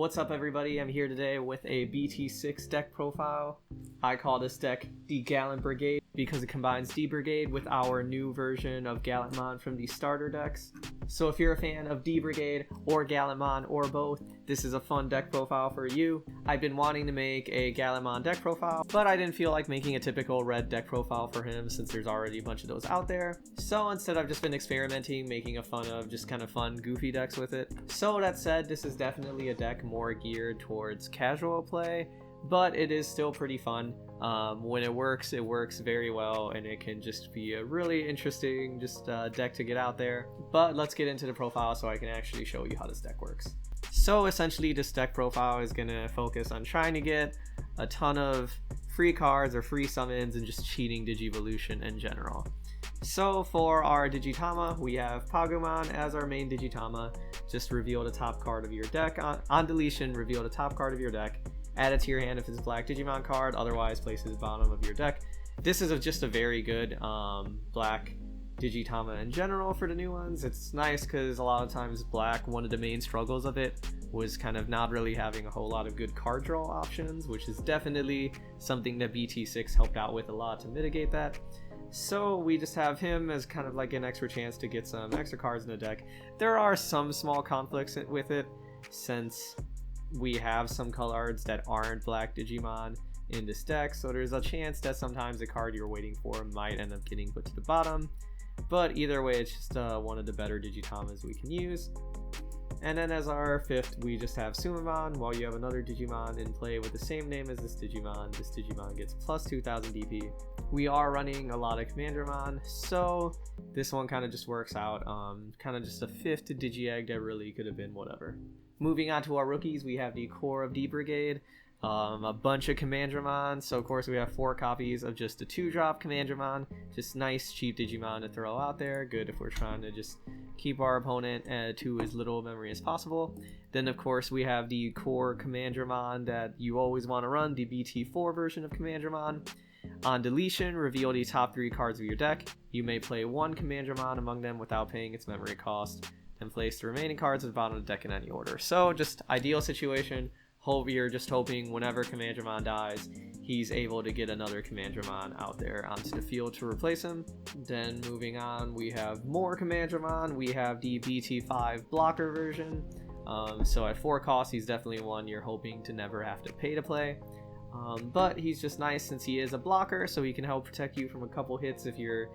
What's up everybody, I'm here today with a BT6 deck profile. I call this deck the Gallant Brigade because it combines d-brigade with our new version of Gallantmon from the starter decks. So if you're a fan of d-brigade or Gallantmon or both, this is a fun deck profile for you. I've been wanting to make a Gallantmon deck profile, but I didn't feel like making a typical red deck profile for him since there's already a bunch of those out there. So instead I've just been experimenting, making a fun of just kind of fun goofy decks with it. So that said, this is definitely a deck more geared towards casual play, but it is still pretty fun. When it works very well, and it can just be a really interesting deck to get out there. But let's get into the profile so I can actually show you how this deck works. So essentially this deck profile is going to focus on trying to get a ton of free cards or free summons and just cheating Digivolution in general. So for our Digitama, we have Pagumon as our main Digitama. Just reveal the top card of your deck. On deletion, reveal the top card of your deck. Add it to your hand if it's a black Digimon card, otherwise place it at the bottom of your deck. This is just a very good black Digitama in general for the new ones. It's nice because a lot of times black, one of the main struggles of it was kind of not really having a whole lot of good card draw options, which is definitely something that BT6 helped out with a lot to mitigate that. So we just have him as kind of like an extra chance to get some extra cards in the deck. There are some small conflicts with it, since we have some cards that aren't black Digimon in this deck, so there's a chance that sometimes the card you're waiting for might end up getting put to the bottom. But either way, it's just one of the better Digitamas we can use. And then as our fifth, we just have Tsumemon. While you have another Digimon in play with the same name as this Digimon gets plus 2000 DP. We are running a lot of Commandramon, so this one kind of just works out. Kind of just a fifth Digi-Egg that really could have been whatever. Moving on to our rookies, we have the core of d-brigade, a bunch of Commandramon. So of course we have 4 copies of just a 2-drop Commandramon, just nice cheap Digimon to throw out there, good if we're trying to just keep our opponent to as little memory as possible. Then of course we have the core Commandramon that you always want to run, the BT4 version of Commandramon. On deletion, reveal the top 3 cards of your deck. You may play one Commandramon among them without paying its memory cost, and place the remaining cards at the bottom of the deck in any order. So just ideal situation. You're just hoping whenever Commandramon dies, he's able to get another Commandramon out there onto the field to replace him. Then moving on, we have more Commandramon. We have the BT5 blocker version. So at 4 costs, he's definitely one you're hoping to never have to pay to play. But he's just nice since he is a blocker, so he can help protect you from a couple hits if you're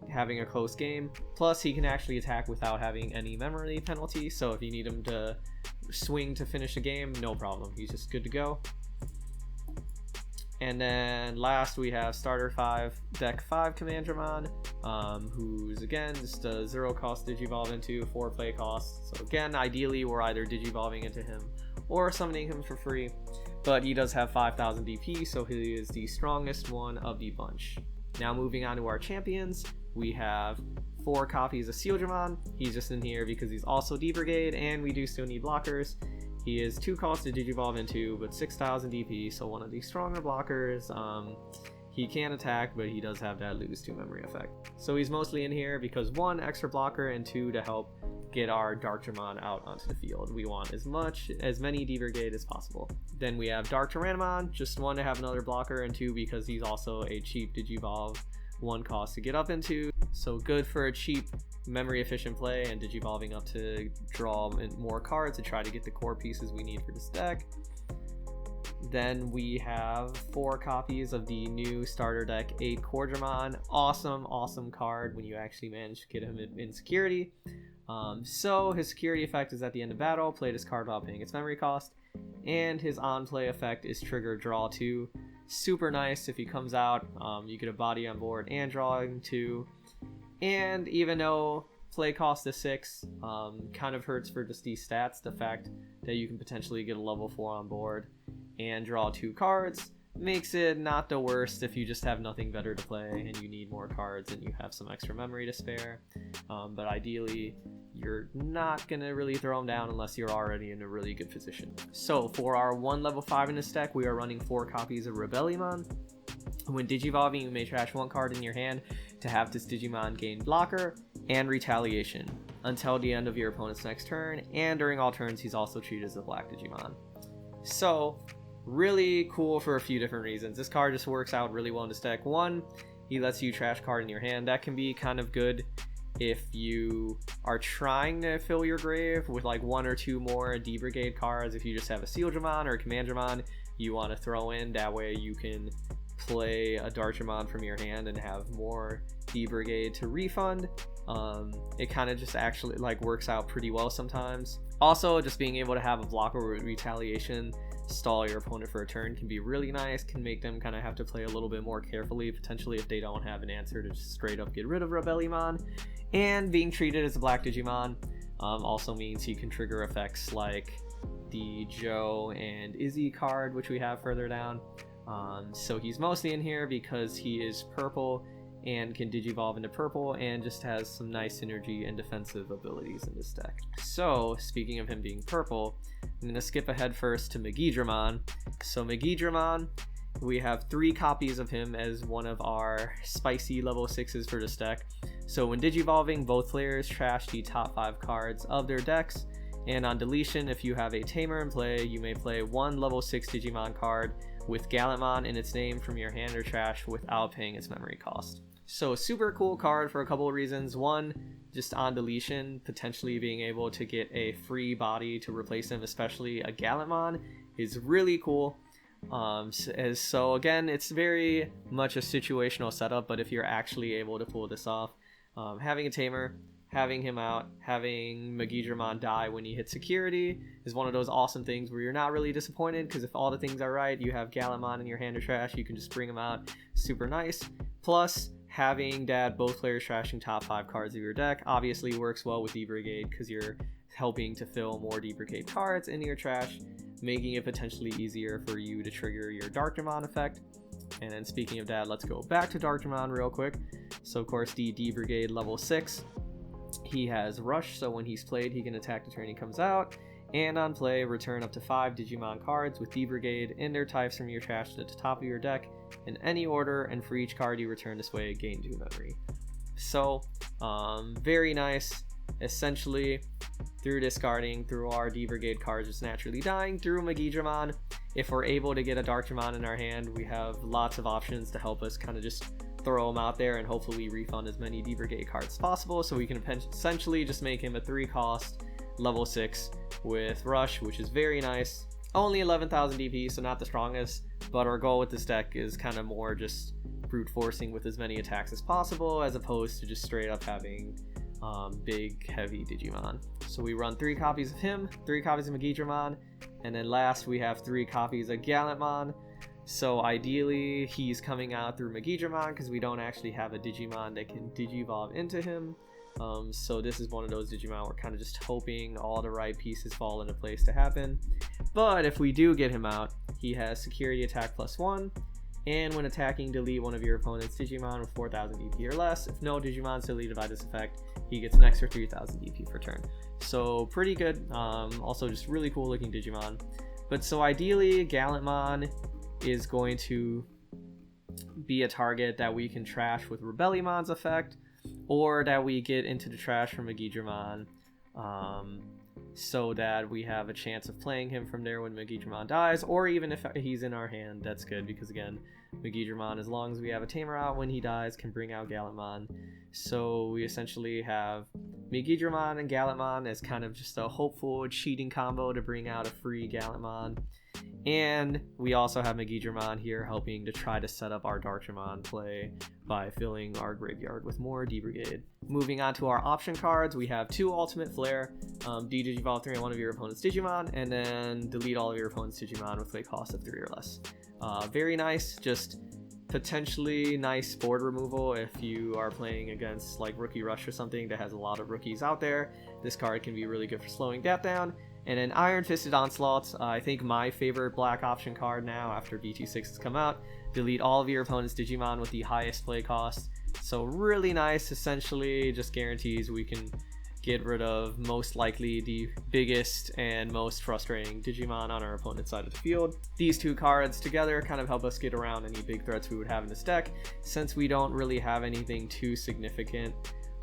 having a close game. Plus he can actually attack without having any memory penalty, so if you need him to swing to finish a game, no problem, he's just good to go. And then last we have starter 5 deck 5 Commandramon, who's again just a 0 cost digivolve into, 4 play costs. So again, ideally we're either digivolving into him or summoning him for free, but he does have 5000 DP, so he is the strongest one of the bunch. Now moving on to our champions, we have 4 copies of Sealsdramon. He's just in here because he's also d-brigade, and we do still need blockers. He is 2 costs to digivolve into, but 6000 DP, so one of the stronger blockers. He can attack, but he does have that lose to memory effect. So he's mostly in here because 1, extra blocker, and 2, to help get our Darkdramon out onto the field. We want as many d-brigade as possible. Then we have Darktyrannomon, just 1 to have another blocker, and 2 because he's also a cheap digivolve, 1 cost to get up into. So good for a cheap memory efficient play and digivolving up to draw more cards to try to get the core pieces we need for this deck. Then we have 4 copies of the new starter deck 8 Coredramon. Awesome card when you actually manage to get him in security. So his security effect is at the end of battle, play this card without paying its memory cost, and his on play effect is trigger draw 2. Super nice if he comes out, you get a body on board and drawing 2. And even though play cost is 6, kind of hurts for just these stats, the fact that you can potentially get a level 4 on board and draw 2 cards makes it not the worst if you just have nothing better to play and you need more cards and you have some extra memory to spare. But ideally you're not gonna really throw them down unless you're already in a really good position. So for our 1 level 5 in this deck, we are running 4 copies of Rebellimon. When digivolving, you may trash 1 card in your hand to have this Digimon gain blocker and retaliation. until the end of your opponent's next turn, and during all turns he's also treated as a black Digimon. So really cool for a few different reasons. This card just works out really well in this deck. One, he lets you trash card in your hand. That can be kind of good if you are trying to fill your grave with like 1 or 2 more d-brigade cards. If you just have a Sealsdramon or a Commandramon you want to throw in, that way you can play a Darkdramon from your hand and have more d-brigade to refund. It kind of just actually like works out pretty well sometimes. Also, just being able to have a blocker with retaliation stall your opponent for a turn can be really nice, can make them kind of have to play a little bit more carefully, potentially if they don't have an answer to just straight up get rid of Rebellimon. And being treated as a black Digimon also means he can trigger effects like the Joe and Izzy card, which we have further down. So he's mostly in here because he is purple and can digivolve into purple and just has some nice synergy and defensive abilities in this deck. So speaking of him being purple, I'm going to skip ahead first to Megidramon. So Megidramon, we have 3 copies of him as one of our spicy level 6s for this deck. So when digivolving, both players trash the top 5 cards of their decks, and on deletion, if you have a tamer in play, you may play 1 level 6 Digimon card with Gallantmon in its name from your hand or trash without paying its memory cost. So super cool card for a couple of reasons. One, just on deletion, potentially being able to get a free body to replace him, especially a Gallantmon, is really cool. So again, it's very much a situational setup, but if you're actually able to pull this off, having a tamer, having him out, having Megidramon die when you hit security is one of those awesome things where you're not really disappointed, because if all the things are right, you have Gallantmon in your hand or trash, you can just bring him out. Super nice. Plus, having that both players trashing top 5 cards of your deck obviously works well with d-brigade, because you're helping to fill more d-brigade cards into your trash, making it potentially easier for you to trigger your Darkdramon effect. And then speaking of that, let's go back to Darkdramon real quick. So of course, the d-brigade level 6, he has rush, so when he's played he can attack the turn he comes out, and on play return up to 5 Digimon cards with d-brigade and their types from your trash to the top of your deck in any order, and for each card you return this way, gain 2 memory. So very nice. Essentially, through discarding, through our d-brigade cards just naturally dying, through Megidramon, if we're able to get a Darkdramon in our hand, we have lots of options to help us kind of just throw him out there and hopefully refund as many d-brigade cards as possible, so we can essentially just make him a 3-cost level 6 with rush, which is very nice. Only 11,000 DP, so not the strongest, but our goal with this deck is kind of more just brute forcing with as many attacks as possible, as opposed to just straight up having big heavy Digimon. So we run 3 copies of him, 3 copies of Megidramon, and then last we have 3 copies of Gallantmon. So ideally he's coming out through Megidramon because we don't actually have a Digimon that can digivolve into him. So this is one of those Digimon we're kind of just hoping all the right pieces fall into place to happen. But if we do get him out, he has security attack +1, and when attacking, delete one of your opponent's Digimon with 4,000 DP or less. If no Digimon is deleted by this effect, he gets an extra 3,000 DP per turn. So pretty good. Also just really cool looking Digimon. But so ideally, Gallantmon is going to be a target that we can trash with Rebellimon's effect, or that we get into the trash from Megidramon, so that we have a chance of playing him from there when Megidramon dies, or even if he's in our hand, that's good, because again, Megidramon, as long as we have a tamer out when he dies, can bring out Gallantmon. So we essentially have Megidramon and Gallantmon as kind of just a hopeful cheating combo to bring out a free Gallantmon. And we also have Megidramon here helping to try to set up our Darkdramon play by filling our graveyard with more d-brigade. Moving on to our option cards, we have 2 Ultimate Flare, de-digivolve 3 on one of your opponent's Digimon, and then delete all of your opponent's Digimon with play cost of 3 or less. Very nice, just potentially nice board removal if you are playing against like Rookie Rush or something that has a lot of rookies out there. This card can be really good for slowing that down. And then Iron Fisted Onslaught, I think my favorite black option card now after BT6 has come out. Delete all of your opponent's Digimon with the highest play cost. So really nice, essentially just guarantees we can get rid of most likely the biggest and most frustrating Digimon on our opponent's side of the field. These 2 cards together kind of help us get around any big threats we would have in this deck, since we don't really have anything too significant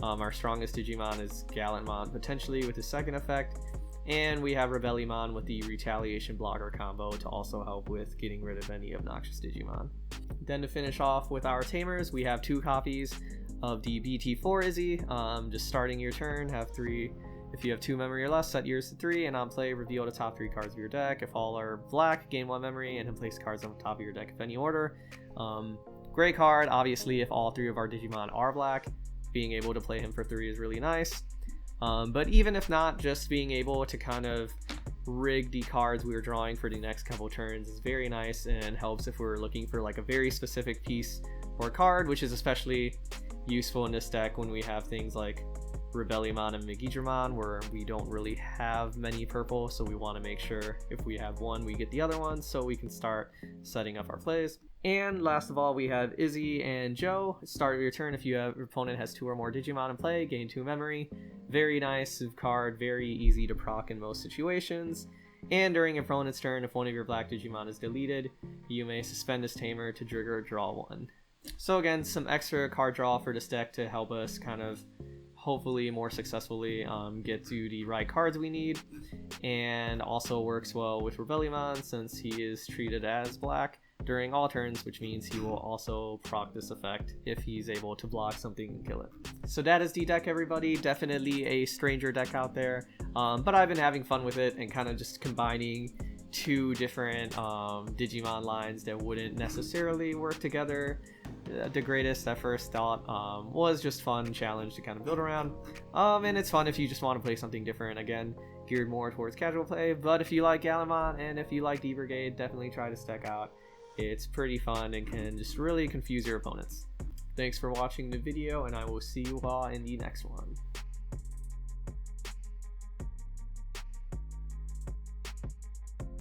Our strongest Digimon is Gallantmon, potentially with his second effect, and we have Rebellimon with the Retaliation Blocker combo to also help with getting rid of any obnoxious Digimon. Then to finish off with our tamers, we have 2 copies of the BT4 Izzy. Just starting your turn, have 3. If you have 2 memory or less, set yours to 3, and on play, reveal the top 3 cards of your deck. If all are black, gain 1 memory, and then place cards on the top of your deck if any order. Great card, obviously, if all 3 of our Digimon are black. Being able to play him for 3 is really nice. But even if not, just being able to kind of rig the cards we are drawing for the next couple turns is very nice and helps if we're looking for like a very specific piece or card, which is especially useful in this deck when we have things like Rebellimon and Megidramon where we don't really have many purple, so we want to make sure if we have one we get the other one so we can start setting up our plays. And last of all, we have Izzy and Joe. Start of your turn, if your opponent has 2 or more Digimon in play, gain 2 memory. Very nice card, very easy to proc in most situations. And during your opponent's turn, if one of your black Digimon is deleted, you may suspend this tamer to trigger draw 1. So again, some extra card draw for this deck to help us kind of hopefully more successfully get to the right cards we need, and also works well with Rebellimon since he is treated as black during all turns, which means he will also proc this effect if he's able to block something and kill it. So that is the deck, everybody. Definitely a stranger deck out there, but I've been having fun with it and kind of just combining 2 different Digimon lines that wouldn't necessarily work together. The greatest at first thought was just fun challenge to kind of build around, and it's fun if you just want to play something different, again geared more towards casual play. But if you like Gallantmon and if you like D-Brigade, definitely try this deck out. It's pretty fun and can just really confuse your opponents. Thanks for watching the video, and I will see you all in the next one.